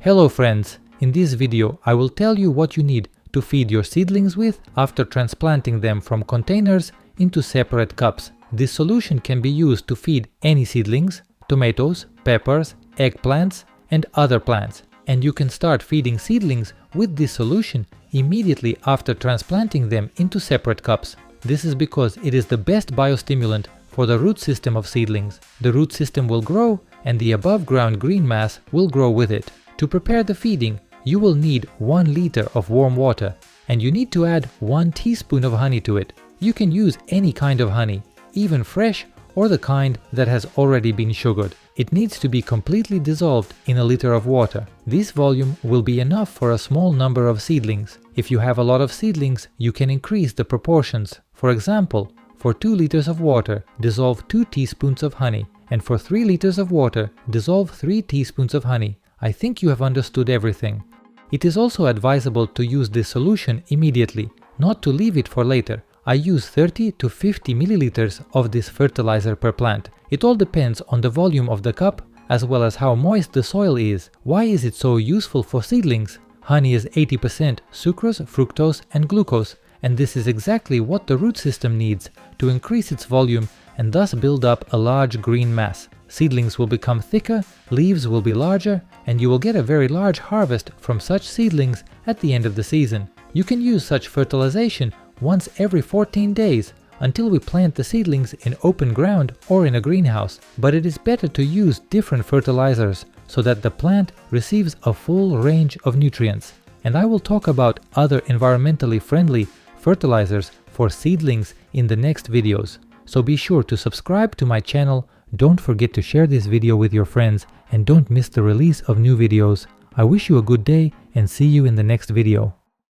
Hello friends, in this video I will tell you what you need to feed your seedlings with after transplanting them from containers into separate cups. This solution can be used to feed any seedlings, tomatoes, peppers, eggplants and other plants. And you can start feeding seedlings with this solution immediately after transplanting them into separate cups. This is because it is the best biostimulant for the root system of seedlings. The root system will grow and the above ground green mass will grow with it. To prepare the feeding, you will need 1 liter of warm water and you need to add 1 teaspoon of honey to it. You can use any kind of honey, even fresh or the kind that has already been sugared. It needs to be completely dissolved in a liter of water. This volume will be enough for a small number of seedlings. If you have a lot of seedlings, you can increase the proportions. For example, for 2 liters of water, dissolve 2 teaspoons of honey, and for 3 liters of water, dissolve 3 teaspoons of honey. I think you have understood everything. It is also advisable to use this solution immediately, not to leave it for later. I use 30 to 50 milliliters of this fertilizer per plant. It all depends on the volume of the cup as well as how moist the soil is. Why is it so useful for seedlings? Honey is 80% sucrose, fructose and glucose, and this is exactly what the root system needs to increase its volume and thus build up a large green mass. Seedlings will become thicker, leaves will be larger, and you will get a very large harvest from such seedlings at the end of the season. You can use such fertilization once every 14 days until we plant the seedlings in open ground or in a greenhouse. But it is better to use different fertilizers so that the plant receives a full range of nutrients. And I will talk about other environmentally friendly fertilizers for seedlings in the next videos. So be sure to subscribe to my channel, don't forget to share this video with your friends, and don't miss the release of new videos. I wish you a good day and see you in the next video.